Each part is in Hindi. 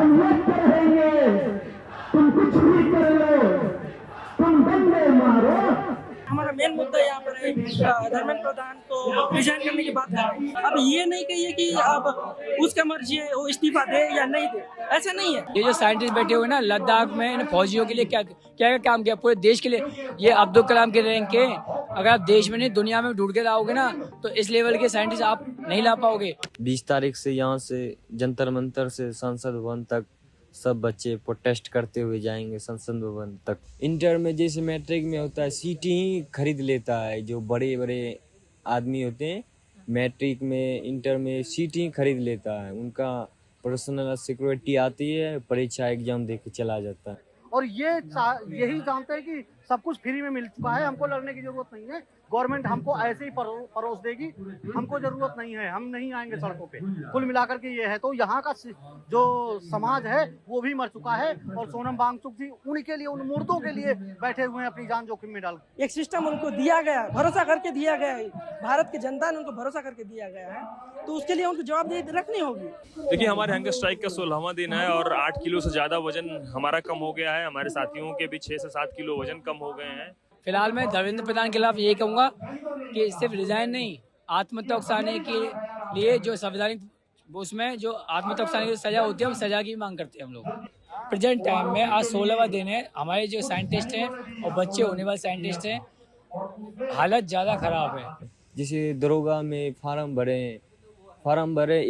हम एक रहेंगे, तुम कुछ भी कर लो, तुम डंडे मारो। हमारा मेन मुद्दा यहाँ पर है धर्मेंद्र प्रधान को रिजाइन करने की बात कर रहे हैं। अब ये नहीं कहिए कि अब उसका मर्जी है वो इस्तीफा दे या नहीं दे, ऐसा नहीं है। ये जो साइंटिस्ट बैठे हुए ना लद्दाख में, इन फौजियों के लिए क्या क्या काम किया पूरे देश के लिए। ये अब्दुल कलाम के रैंक के, अगर आप देश में नहीं दुनिया में ढूंढ के लाओगे ना तो इस लेवल के साइंटिस्ट आप नहीं ला पाओगे। 20 तारीख से यहाँ से जंतर मंतर से संसद भवन तक सब बच्चे प्रोटेस्ट करते हुए जाएंगे संसद भवन तक। इंटर में जैसे मैट्रिक में होता है सीट ही खरीद लेता है, जो बड़े बड़े आदमी होते हैं मैट्रिक में इंटर में सीट ही खरीद लेता है, उनका पर्सनल सिक्योरिटी आती है, परीक्षा एग्जाम दे के चला जाता है। और यही जानते हैं कि सब कुछ फ्री में मिल चुका है, हमको लड़ने की जरूरत नहीं है, गवर्नमेंट हमको ऐसे ही परोस देगी, हमको जरूरत नहीं है, हम नहीं आएंगे सड़कों पे। कुल मिलाकर के ये है। तो यहाँ का जो समाज है वो भी मर चुका है और सोनम वांगचुक जी उन्हीं के लिए, उन मुर्दों के लिए बैठे हुए हैं अपनी जान जोखिम में डाल। एक सिस्टम उनको दिया गया, भरोसा करके दिया गया है, भारत की जनता ने उनको भरोसा करके दिया गया है, तो उसके लिए उनको जवाबदेही रखनी होगी। देखिए, हमारे हंगर स्ट्राइक का 16वां दिन है और 8 किलो से ज़्यादा वजन हमारा कम हो गया है। हमारे साथियों के भी 6 से 7 किलो वजन कम हो गए हैं। फिलहाल मैं धर्मेंद्र प्रधान के खिलाफ यही कहूँगा कि सिर्फ रिजाइन नहीं, आत्महत्या उकसाने के लिए जो संवैधानिक उसमें जो आत्महत्या उकसाने की सजा होती है, हम सजा की मांग करते हैं हम लोग। प्रेजेंट टाइम में आज 16वां दिन है, हमारे जो साइंटिस्ट हैं और बच्चे होने वाले साइंटिस्ट हैं, हालत ज़्यादा खराब है। जैसे दरोगा में फार्म भरे,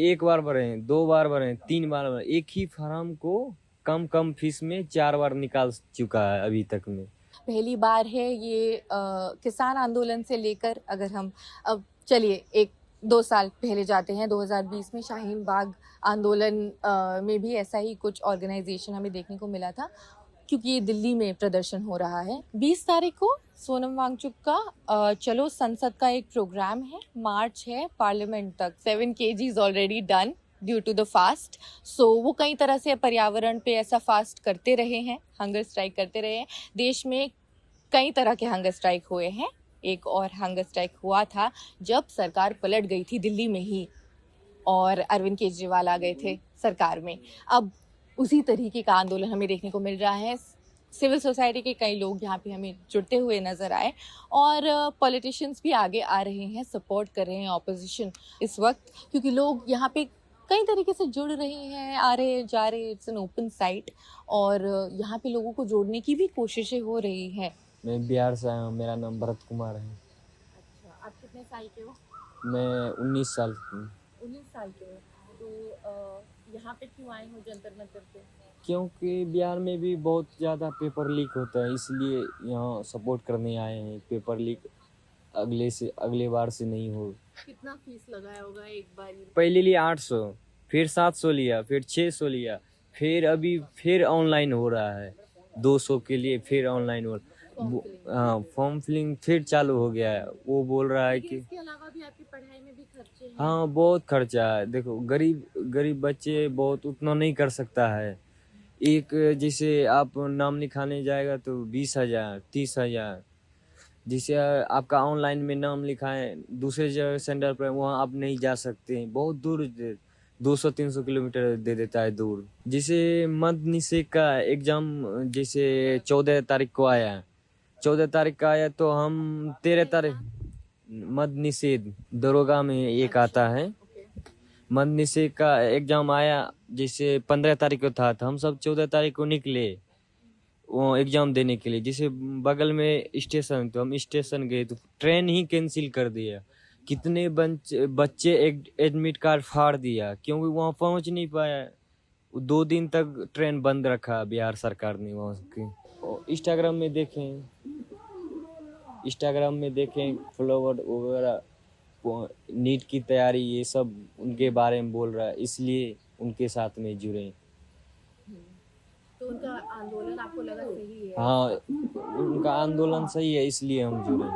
एक बार भरे, 2 बार भरे, 3 बार भरे, एक ही फार्म को कम फीस में 4 बार निकाल चुका है अभी तक में। पहली बार है ये किसान आंदोलन से लेकर, अगर हम अब चलिए 1-2 साल पहले जाते हैं, 2020 में शाहीन बाग आंदोलन में भी ऐसा ही कुछ ऑर्गेनाइजेशन हमें देखने को मिला था, क्योंकि ये दिल्ली में प्रदर्शन हो रहा है। 20 तारीख को सोनम वांगचुक का चलो संसद का एक प्रोग्राम है, मार्च है पार्लियामेंट तक। 7 kgs already done due to the fast. So वो कई तरह से पर्यावरण पे ऐसा फास्ट करते रहे हैं, हंगर स्ट्राइक करते रहे हैं। देश में कई तरह के हंगर स्ट्राइक हुए हैं। एक और हंगर स्ट्राइक हुआ था जब सरकार पलट गई थी दिल्ली में ही और अरविंद केजरीवाल आ गए थे सरकार में। अब उसी तरीके का आंदोलन हमें देखने को मिल रहा है। सिविल सोसाइटी के कई लोग यहाँ पे हमें जुड़ते हुए नजर आए और पॉलिटिशियंस भी आगे आ रहे हैं, सपोर्ट कर रहे हैं ऑपोजिशन इस वक्त, क्योंकि लोग यहाँ पे कई तरीके से जुड़ रहे हैं, आ रहे जा रहे। इट्स एन ओपन साइट और यहाँ पे लोगों को जोड़ने की भी कोशिशें हो रही हैं। मैं बिहार से आया हूँ, मेरा नाम भरत कुमार है। अच्छा, आप कितने साल के हो? मैं 19 साल की हूँ। 19 साल के हो। तो यहाँ पे क्यों आए हो जंतर मंतर पे? क्योंकि बिहार में भी बहुत ज़्यादा पेपर लीक होता है, इसलिए यहाँ सपोर्ट करने आए हैं। पेपर लीक अगले बार से नहीं हो। कितना फीस लगाया होगा एक बार? पहले लिया 800, फिर 700 लिया, फिर 600 लिया, फिर अभी फिर ऑनलाइन हो रहा है 200 के लिए, फिर ऑनलाइन हो रहा है। हाँ, फॉर्म फिलिंग फिर चालू हो गया है। वो बोल रहा है कि इसके अलावा भी आपकी पढ़ाई में भी खर्चे हैं। हाँ, बहुत खर्चा है। देखो, गरीब बच्चे बहुत उतना नहीं कर सकता है। एक जैसे आप नाम लिखाने जाएगा तो 20,000 30,000, जिसे आपका ऑनलाइन में नाम लिखाएं दूसरे जगह सेंटर पर, वहाँ आप नहीं जा सकते, बहुत दूर 200-300 किलोमीटर दे देता है दूर। जैसे मद निषेध का एग्जाम जैसे 14 तारीख को आया, 14 तारीख का आया तो हम 13 तारीख मद निषेध दरोगा में एक आता है। मद निषेध का एग्जाम आया जैसे 15 तारीख को था, तो हम सब 14 तारीख को निकले वो एग्जाम देने के लिए। जैसे बगल में स्टेशन, तो हम स्टेशन गए तो ट्रेन ही कैंसिल कर दिया। कितने बच्चे एडमिट कार्ड फाड़ दिया क्योंकि वहाँ पहुँच नहीं पाया। 2 दिन तक ट्रेन बंद रखा बिहार सरकार ने वहाँ की। इंस्टाग्राम में देखें फ्लोवर वगैरह, नीट की तैयारी, ये सब उनके बारे में बोल रहा है, इसलिए उनके साथ में जुड़े। तो उनका आंदोलन आपको लगा सही है? हाँ, उनका आंदोलन सही है, इसलिए हम जुड़े।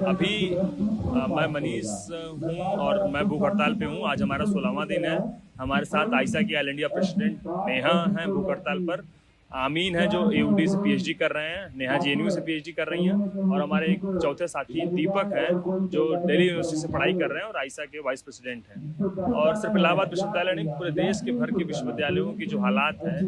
अभी मैं मनीष हूँ और मैं भूख हड़ताल पे हूँ। आज हमारा 16वां दिन है। हमारे साथ आयशा की ऑल इंडिया प्रेसिडेंट नेहा हैं भूख हड़ताल पर। आमीन है जो AUD से PhD कर रहे हैं, नेहा JNU से PhD कर रही हैं, और हमारे एक चौथे साथी दीपक हैं जो दिल्ली यूनिवर्सिटी से पढ़ाई कर रहे हैं और आइसा के वाइस प्रेसिडेंट हैं। और सिर्फ इलाहाबाद विश्वविद्यालय नहीं, पूरे देश के भर के विश्वविद्यालयों की जो हालात है,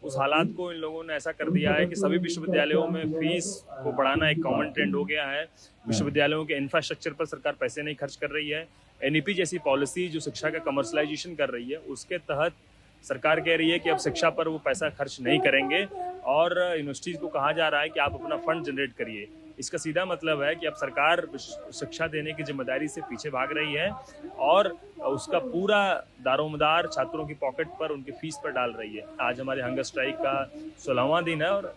उस हालात को इन लोगों ने ऐसा कर दिया है कि सभी विश्वविद्यालयों में फीस को बढ़ाना एक कॉमन ट्रेंड हो गया है। विश्वविद्यालयों के इंफ्रास्ट्रक्चर पर सरकार पैसे नहीं खर्च कर रही है। NEP जैसी पॉलिसी जो शिक्षा का कमर्शलाइजेशन कर रही है, उसके तहत सरकार कह रही है कि अब शिक्षा पर वो पैसा खर्च नहीं करेंगे, और यूनिवर्सिटीज़ को कहा जा रहा है कि आप अपना फंड जनरेट करिए। इसका सीधा मतलब है कि अब सरकार शिक्षा देने की जिम्मेदारी से पीछे भाग रही है और उसका पूरा दारोमदार छात्रों की पॉकेट पर, उनकी फीस पर डाल रही है। आज हमारे हंगर स्ट्राइक का 16वां दिन है और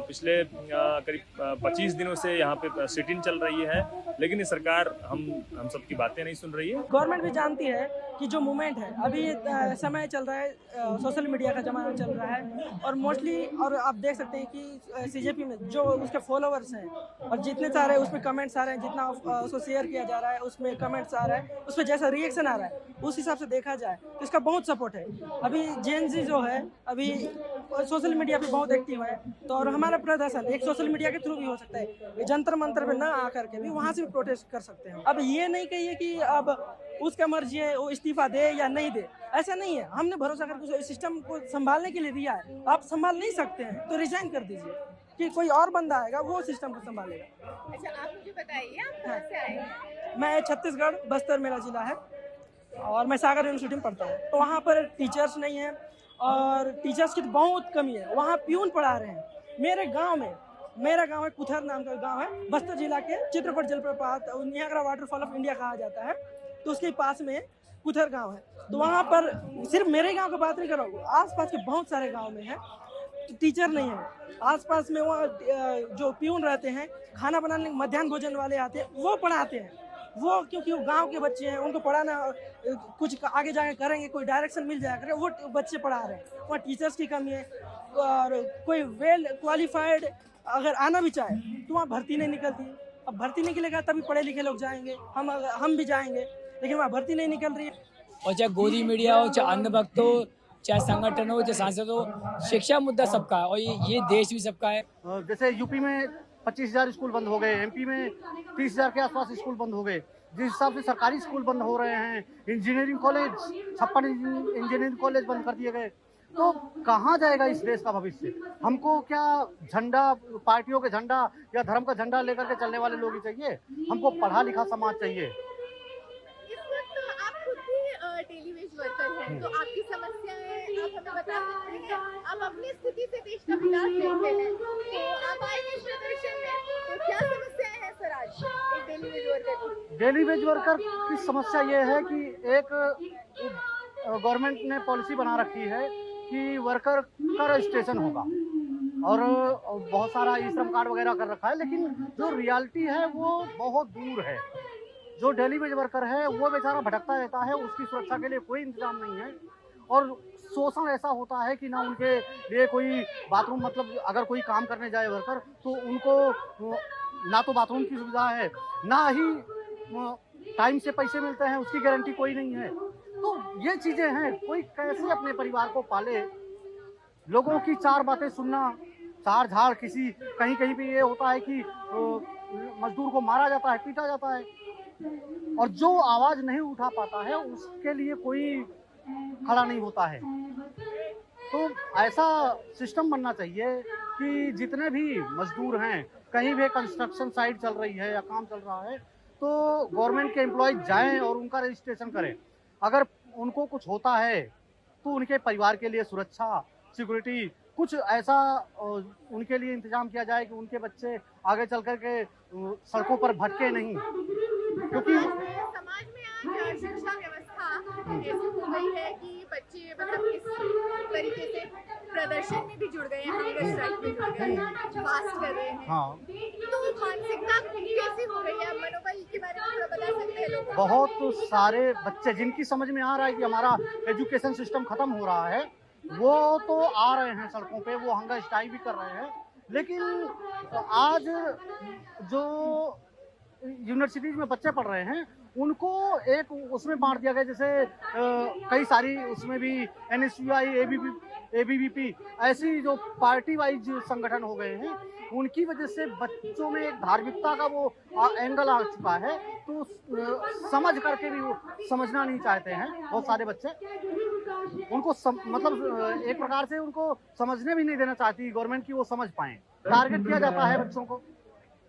पिछले करीब 25 दिनों से यहाँ पे सिट-इन चल रही है, लेकिन ये सरकार हम सब की बातें नहीं सुन रही है। गवर्नमेंट भी जानती है कि जो मूवमेंट है अभी समय चल रहा है, सोशल मीडिया का ज़माना चल रहा है, और मोस्टली और आप देख सकते हैं कि CJP में जो उसके फॉलोअर्स हैं और जितने सारे उसमें कमेंट्स आ रहे हैं, जितना उसको शेयर किया जा रहा है उसमें कमेंट्स आ रहा है, उस पर जैसा रिएक्शन आ रहा है उस हिसाब से देखा जाए तो इसका बहुत सपोर्ट है। अभी जेन जी जो है अभी सोशल मीडिया पे बहुत एक्टिव है, तो और हमारा प्रदर्शन एक सोशल मीडिया के थ्रू भी हो सकता है, जंतर मंतर पे ना आकर के भी वहाँ से भी प्रोटेस्ट कर सकते हैं। अब ये नहीं कहिए कि अब उसका मर्जी है वो इस्तीफा दे या नहीं दे, ऐसा नहीं है। हमने भरोसा करके सिस्टम को संभालने के लिए दिया है, आप संभाल नहीं सकते हैं तो रिजाइन कर दीजिए कि कोई और बंदा आएगा वो सिस्टम को संभालेगा। अच्छा, आप मुझे बताइए आप कहाँ से आए हैं? मैं छत्तीसगढ़ बस्तर मेरा जिला है और मैं सागर यूनिवर्सिटी में पढ़ता हूँ। तो वहाँ पर टीचर्स नहीं है और टीचर्स की तो बहुत कमी है, वहाँ प्यून पढ़ा रहे हैं। मेरे गांव में, मेरा गांव है कुथर नाम का गांव है, बस्तर जिला के चित्रकूट जलप्रपात नियाग्रा वाटरफॉल ऑफ इंडिया कहा जाता है, तो उसके पास में कुथर गांव है। तो वहाँ पर सिर्फ मेरे गांव की बात नहीं कर रहा हूँ, आसपास के बहुत सारे गांव में है तो टीचर नहीं है। आसपास में वहाँ जो प्यून रहते हैं, खाना बनाने मध्याह्न भोजन वाले आते हैं, वो पढ़ाते हैं। वो क्योंकि वो गांव के बच्चे हैं, उनको पढ़ाना कुछ आगे जाके करेंगे, कोई डायरेक्शन मिल जाएगा, वो बच्चे पढ़ा रहे हैं। वहाँ टीचर्स की कमी है और कोई वेल क्वालिफाइड अगर आना भी चाहे तो वहाँ भर्ती नहीं निकलती। अब भर्ती निकलेगा तभी पढ़े लिखे लोग जाएंगे, हम भी जाएंगे, लेकिन वहाँ भर्ती नहीं निकल रही है। और चाहे गोदी मीडिया हो, चाहे अंधभक्त हो, चाहे संगठन हो, चाहे सांसद हो, शिक्षा मुद्दा सबका है और ये देश भी सबका है। जैसे यूपी में 25,000 स्कूल बंद हो गए, MP में 30,000 के आसपास स्कूल बंद हो गए। जिस हिसाब से सरकारी स्कूल बंद हो रहे हैं, इंजीनियरिंग कॉलेज 56 इंजीनियरिंग कॉलेज बंद कर दिए गए, तो कहाँ जाएगा इस देश का भविष्य? हमको क्या झंडा, पार्टियों के झंडा या धर्म का झंडा लेकर के चलने वाले लोग ही चाहिए? हमको पढ़ा लिखा समाज चाहिए। डेली वेज वर्कर हैं, तो आपकी समस्याएं आप हमें बता सकते हैं? आप अपनी स्थिति से देश का विकास देखते हैं, तो आप आए हैं प्रदर्शन में, तो क्या समस्याएं हैं सर आज एक डेली वेज वर्कर की? डेली वेज वर्कर की समस्या ये है कि एक गवर्नमेंट ने पॉलिसी बना रखी है कि वर्कर का रजिस्ट्रेशन होगा और बहुत सारा ई श्रम कार्ड वगैरह कर रखा है, लेकिन जो रियलिटी है वो बहुत दूर है। जो डेली वेज वर्कर है वो बेचारा भटकता रहता है, उसकी सुरक्षा के लिए कोई इंतजाम नहीं है और शोषण ऐसा होता है कि ना उनके लिए कोई बाथरूम, मतलब अगर कोई काम करने जाए वर्कर तो उनको ना तो बाथरूम की सुविधा है, ना ही टाइम से पैसे मिलते हैं, उसकी गारंटी कोई नहीं है। तो ये चीज़ें हैं, कोई कैसे अपने परिवार को पाले? लोगों की चार बातें सुनना, चार झाड़, किसी कहीं कहीं पे ये होता है कि मजदूर को मारा जाता है, पीटा जाता है, और जो आवाज नहीं उठा पाता है उसके लिए कोई खड़ा नहीं होता है। तो ऐसा सिस्टम बनना चाहिए कि जितने भी मजदूर हैं, कहीं भी कंस्ट्रक्शन साइट चल रही है या काम चल रहा है, तो गवर्नमेंट के एम्प्लॉयज जाएं और उनका रजिस्ट्रेशन करें। अगर उनको कुछ होता है तो उनके परिवार के लिए सुरक्षा, सिक्योरिटी, कुछ ऐसा उनके लिए इंतजाम किया जाए कि उनके बच्चे आगे चल कर के सड़कों पर भटके नहीं। क्योंकि समाज में आज शिक्षा व्यवस्था ऐसी हो गई है कि बच्चे मतलब इस तरीके से प्रदर्शन में भी जुड़ गए हैं, हंगर स्ट्राइक में जुड़ गए हैं, फास्ट कर रहे हैं। हाँ, तो मानसिकता कैसी हो गई है, मनोबल के बारे में थोड़ा बता सकते हैं लोग? बहुत सारे बच्चे जिनकी समझ में आ रहा है कि हमारा एजुकेशन सिस्टम खत्म हो रहा है, वो तो आ रहे हैं सड़कों पे, वो हंगर स्ट्राइक भी कर रहे हैं। लेकिन आज जो यूनिवर्सिटीज में बच्चे पढ़ रहे हैं उनको एक उसमें बांट दिया गया, जैसे कई सारी उसमें भी NSUI, ABP एबीवीपी, ऐसी जो पार्टी वाइज संगठन हो गए हैं, उनकी वजह से बच्चों में एक धार्मिकता का वो एंगल आ चुका है। तो समझ करके भी वो समझना नहीं चाहते हैं बहुत सारे बच्चे। उनको मतलब एक प्रकार से उनको समझने भी नहीं देना चाहती गवर्नमेंट की वो समझ पाए। टारगेट किया जाता है बच्चों को,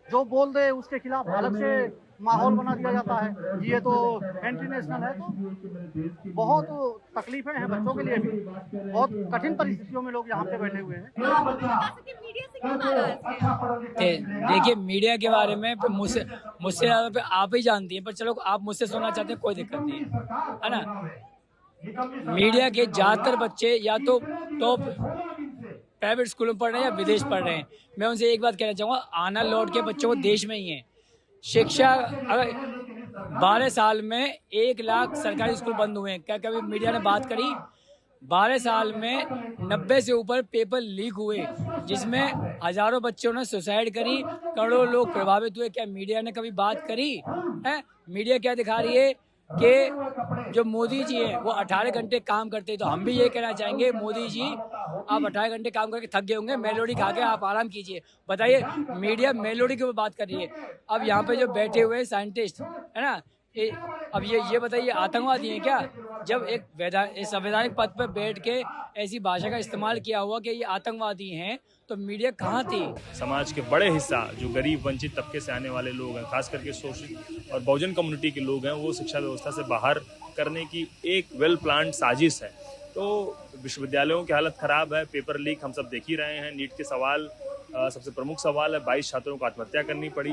जो बोल दे उसके खिलाफ अलग से माहौल बना दिया जाता है, ये तो एंटी नेशनल है। तो बहुत तकलीफें हैं बच्चों के लिए भी, बहुत कठिन परिस्थितियों में लोग यहाँ पे बैठे हुए हैं। मीडिया से क्यों नाराज हैं? देखिए, मीडिया के बारे में मुझसे ज़्यादा पे आप ही जानती हैं, पर चलो आप मुझसे सुनना चाहते हैं, कोई दिक्कत नहीं है ना। मीडिया के ज़्यादातर बच्चे या तो टॉप प्राइवेट स्कूलों में पढ़ रहे हैं या विदेश पढ़ रहे हैं। मैं उनसे एक बात कहना चाहूँगा, आना लौट के बच्चों को देश में ही है। शिक्षा अगर 12 साल में 1 लाख सरकारी स्कूल बंद हुए हैं, क्या कभी मीडिया ने बात करी? 12 साल में 90 से ऊपर पेपर लीक हुए, जिसमें हजारों बच्चों ने सुसाइड करी, करोड़ों लोग प्रभावित हुए। क्या मीडिया ने कभी बात करी है? मीडिया क्या दिखा रही है कि जो मोदी जी हैं वो 18 घंटे काम करते हैं। तो हम भी ये कहना चाहेंगे, मोदी जी आप 18 घंटे काम करके थक गए होंगे, मेलोडी खा के आप आराम कीजिए। बताइए, मीडिया मेलोडी के ऊपर बात कर रही है। अब यहाँ पे जो बैठे हुए साइंटिस्ट है ना, अब ये बताइए आतंकवादी हैं क्या? जब एक संवैधानिक पद पर बैठ के ऐसी भाषा का इस्तेमाल किया हुआ कि ये आतंकवादी हैं, तो मीडिया कहाँ थी? समाज के बड़े हिस्सा जो गरीब वंचित तबके से आने वाले लोग हैं, खास करके शोषित और बहुजन कम्युनिटी के लोग हैं, वो शिक्षा व्यवस्था से बाहर करने की एक वेल प्लान्ड साजिश है। तो विश्वविद्यालयों की हालत ख़राब है, पेपर लीक हम सब देख ही रहे हैं। नीट के सवाल सबसे प्रमुख सवाल है, 22 छात्रों को आत्महत्या करनी पड़ी।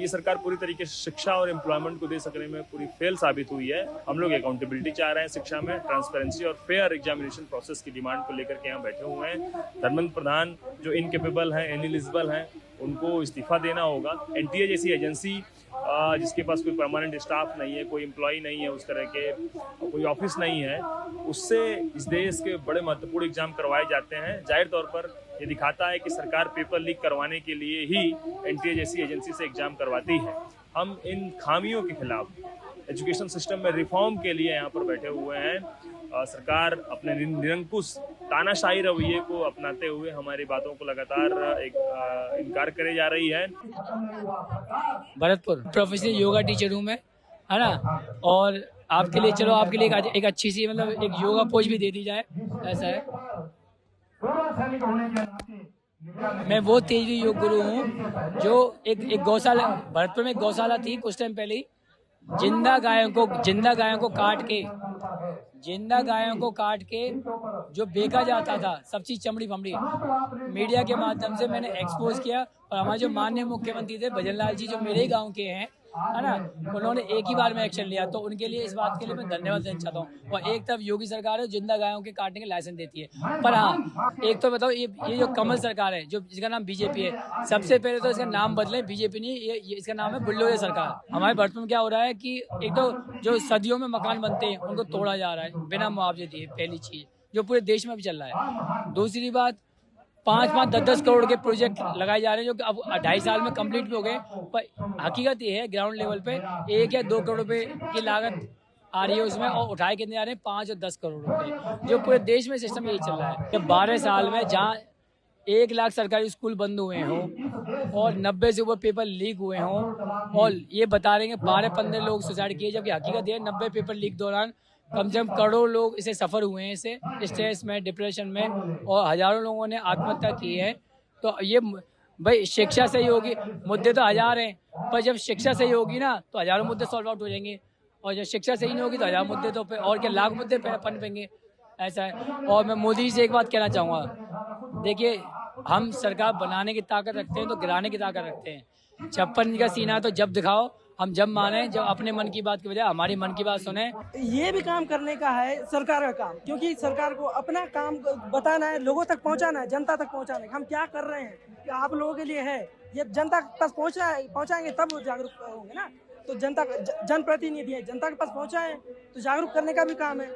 ये सरकार पूरी तरीके से शिक्षा और एम्प्लॉयमेंट को दे सकने में पूरी फेल साबित हुई है। हम लोग अकाउंटेबिलिटी चाह रहे हैं शिक्षा में, ट्रांसपेरेंसी और फेयर एग्जामिनेशन प्रोसेस की डिमांड को लेकर के यहाँ बैठे हुए हैं। धर्मेंद्र प्रधान जो इनकेपेबल हैं, इनएलिजिबल हैं, उनको इस्तीफा देना होगा। एनटीए जैसी एजेंसी जिसके पास कोई परमानेंट स्टाफ नहीं है, कोई एम्प्लॉय नहीं है, उस तरह के कोई ऑफिस नहीं है, उससे इस देश के बड़े महत्वपूर्ण एग्जाम करवाए जाते हैं। जाहिर तौर पर ये दिखाता है कि सरकार पेपर लीक करवाने के लिए ही एनटीए जैसी एजेंसी से एग्जाम करवाती है। हम इन खामियों के खिलाफ एजुकेशन सिस्टम में रिफॉर्म के लिए यहाँ पर बैठे हुए हैं। सरकार अपने निरंकुश तानाशाही रवैये को अपनाते हुए हमारी बातों को लगातार इनकार करे जा रही है। भरतपुर प्रोफेशनल योगा टीचर हूँ मैं, है ना। और आपके लिए चलो, आपके लिए एक अच्छी सी मतलब एक योगा पोज भी दे दी जाए, ऐसा है। मैं वो तेजवी योग गुरु हूँ जो एक गौशाला, भरतपुर में एक गौशाला थी कुछ टाइम पहले ही। जिंदा गायों को काट के जो बेचा जाता था, सब चीज चमड़ी फमड़ी, मीडिया के माध्यम से मैंने एक्सपोज किया। और हमारे जो माननीय मुख्यमंत्री थे भजन लाल जी, जो मेरे ही गांव के हैं, है ना, उन्होंने एक ही बार में एक्शन लिया। तो उनके लिए, इस बात के लिए मैं धन्यवाद देना चाहता हूँ। और एक तरफ योगी सरकार है, जिंदा गायों के काटने के लाइसेंस देती है। पर हाँ, एक तो बताओ, ये जो कमल सरकार है, जो जिसका नाम बीजेपी है, सबसे पहले तो इसका नाम बदले, बीजेपी नहीं, ये इसका नाम है बुल्डोजर सरकार। हमारे भरतपुर में क्या हो रहा है कि एक तो जो सदियों में मकान बनते हैं उनको तोड़ा जा रहा है बिना मुआवजे दिए, पहली चीज जो पूरे देश में भी चल रहा है। दूसरी बात, 5-5, 10-10 करोड़ के प्रोजेक्ट लगाए जा रहे हैं, जो कि अब 2.5 साल में कंप्लीट भी हो गए। पर हकीकत ये है, ग्राउंड लेवल पे 1 या 2 करोड़ रुपए की लागत आ रही है उसमें, और उठाए कितने आ रहे हैं? 5 और 10 करोड़ रुपए, जो पूरे देश में सिस्टम यही चल रहा है कि 12 साल में जहाँ 1 लाख सरकारी स्कूल बंद हुए हों और 90 से ऊपर पेपर लीक हुए हों, और ये बता रहे हैं कि 12-15 लोग सुसाइड किए, जबकि हकीकत ये है 90 पेपर लीक दौरान कम से कम करोड़ लोग इसे सफ़र हुए हैं, इसे स्ट्रेस में, डिप्रेशन में, और हज़ारों लोगों ने आत्महत्या की है। तो ये भाई शिक्षा सही होगी, मुद्दे तो 1000 हैं, पर जब शिक्षा सही होगी ना तो हज़ारों मुद्दे सॉल्व आउट हो जाएंगे। और जब शिक्षा सही नहीं होगी तो 1000 मुद्दे तो और क्या लाख मुद्दे पनपेंगे, ऐसा है। और मैं मोदी जी से एक बात कहना चाहूँगा, देखिए, हम सरकार बनाने की ताकत रखते हैं तो गिराने की ताकत रखते हैं। 56 का सीना है तो जब दिखाओ, हम जब माने, जब अपने मन की बात की बजाय हमारी मन की बात सुने। ये भी काम करने का है सरकार का काम, क्योंकि सरकार को अपना काम बताना है, लोगों तक पहुंचाना है, जनता तक पहुंचाना है। हम क्या कर रहे हैं, क्या आप लोगों के लिए है, ये जनता तक पहुंचाएंगे तब वो जागरूक होंगे ना। तो जनता, जनप्रतिनिधि है, जनता के पास पहुंचाएं तो जागरूक करने का भी काम है।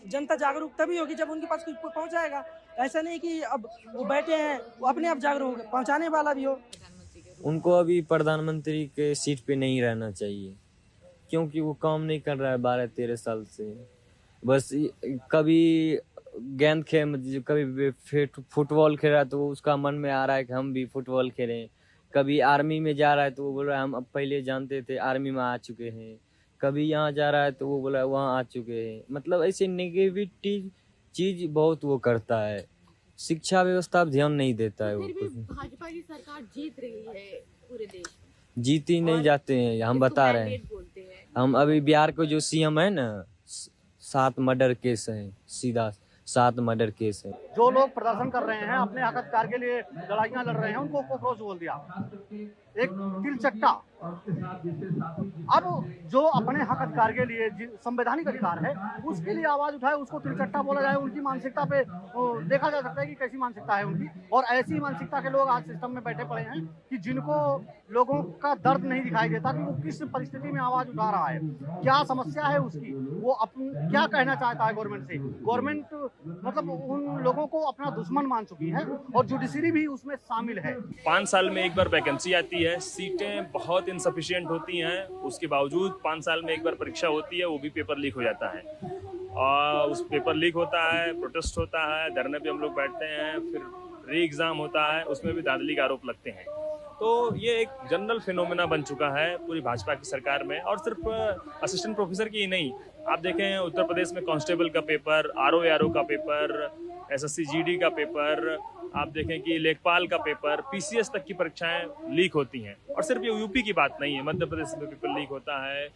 जनता जागरूक तभी होगी जब उनके पास कुछ पहुंचाएगा। ऐसा नहीं कि अब वो बैठे हैं, वो अपने आप जागरूक होंगे, पहुंचाने वाला भी हो। उनको अभी प्रधानमंत्री के सीट पे नहीं रहना चाहिए, क्योंकि वो काम नहीं कर रहा है 12-13 साल से। बस कभी गेंद खेल, कभी फुटबॉल खेल रहा है तो उसका मन में आ रहा है कि हम भी फुटबॉल खेलें। कभी आर्मी में जा रहा है तो वो बोल रहा है हम अब पहले जानते थे, आर्मी में आ चुके हैं। कभी यहाँ जा रहा है तो वो बोला वहाँ आ चुके हैं। मतलब ऐसे नेगेटिविटी चीज बहुत वो करता है। शिक्षा व्यवस्था पर ध्यान नहीं देता है वो फिर कुछ। भी भाजपा की सरकार जीत रही है पूरे देश में। जीत ही नहीं और जाते हैं, हम इसको बता रहे हैं। मैंडेट बोलते हैं। हम अभी बिहार को जो सीएम है ना, 7 मर्डर केस है, सीधा 7 मर्डर केस है। जो लोग प्रदर्शन कर रहे हैं, अपने हक अधिकार के लिए लड़ाइयां लड़ रहे हैं, उनको कॉकरोच बोल दिया, एक तिलचट्टा। अब जो अपने हक अधिकार के लिए संवैधानिक अधिकार है उसके लिए आवाज उठाए, उसको तिलचट्टा बोला जाए। उनकी मानसिकता पे देखा जा सकता है कि कैसी मानसिकता है उनकी। और ऐसी मानसिकता के लोग आज सिस्टम में बैठे पड़े हैं कि जिनको लोगों का दर्द नहीं दिखाई देता कि वो किस परिस्थिति में आवाज उठा रहा है, क्या समस्या है उसकी, वो क्या कहना चाहता है गवर्नमेंट से। गवर्नमेंट मतलब उन लोगों को अपना दुश्मन मान चुकी है और जुडिशरी भी उसमें शामिल है। 5 साल में एक बार वैकेंसी आती है, सीटें बहुत इनसफिशिएंट होती हैं, उसके बावजूद 5 साल में एक बार परीक्षा होती है, वो भी पेपर लीक हो जाता है। और उस पेपर लीक होता है, प्रोटेस्ट होता है, धरने पे हम लोग बैठते हैं, फिर री एग्ज़ाम होता है, उसमें भी धांधली के आरोप लगते हैं। तो ये एक जनरल फिनोमेना बन चुका है पूरी भाजपा की सरकार में। और सिर्फ असिस्टेंट प्रोफेसर की ही नहीं, आप देखें उत्तर प्रदेश में कांस्टेबल का पेपर, आरओ का पेपर, एसएससी जीडी का पेपर, आप देखें कि लेखपाल का पेपर, पीसीएस तक की परीक्षाएं लीक होती हैं। और सिर्फ ये यूपी की बात नहीं है, मध्य प्रदेश में पेपर लीक होता है,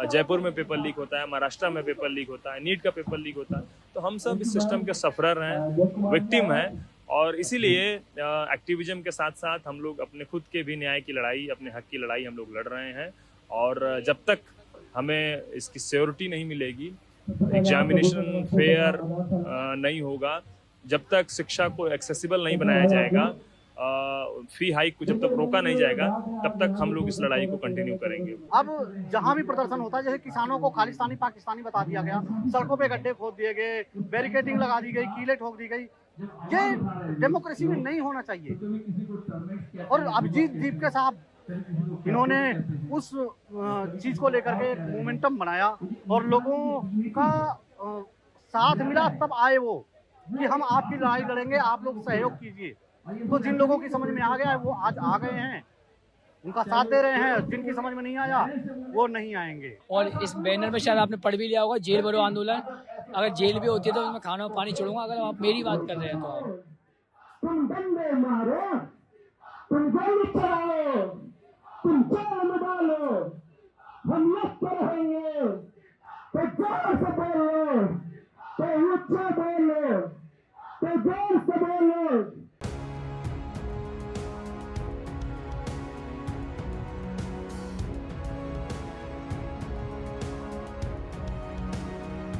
जयपुर में पेपर लीक होता है, महाराष्ट्र में पेपर लीक होता है, नीट का पेपर लीक होता है। तो हम सब इस सिस्टम के सफरर हैं, विक्टिम हैं। और इसीलिए एक्टिविज्म के साथ साथ हम लोग अपने खुद के भी न्याय की लड़ाई, अपने हक की लड़ाई हम लोग लड़ रहे हैं। और जब तक हमें इसकी श्योरिटी नहीं मिलेगी, एग्जामिनेशन फेयर नहीं होगा, जब तक शिक्षा को एक्सेसिबल नहीं बनाया जाएगा, फी हाइक को जब तक रोका नहीं जाएगा, तब तक हम लोग इस लड़ाई को कंटिन्यू करेंगे। अब जहां भी प्रदर्शन होता है, जैसे किसानों को खालिस्तानी पाकिस्तानी बता दिया गया, सड़कों पे गड्ढे खोद दिए गए, बैरिकेडिंग लगा दी गई, कीलें ठोक दी गई, ये डेमोक्रेसी में नहीं होना चाहिए। और अभिजीत दीपके साहब, इन्होंने उस चीज को लेकर के मोमेंटम बनाया और लोगों का साथ मिला, तब आए वो कि हम आपकी लड़ाई लड़ेंगे, आप लोग सहयोग कीजिए। तो जिन लोगों की समझ में आ गया है वो आज आ गए हैं, उनका साथ दे रहे हैं। जिनकी समझ में नहीं आया वो नहीं आएंगे। और इस बैनर में शायद आपने पढ़ भी लिया होगा, जेल भरो आंदोलन। अगर जेल भी होती है तो मैं खाना और पानी छोड़ूंगा। अगर आप मेरी बात कर रहे हैं तो तुम डंडे मारो, तुम गोली चलाओ, तुम जेल में डालो, हम लड़ते रहेंगे। तो जोर से बोलो, तो ऊंचा बोलो,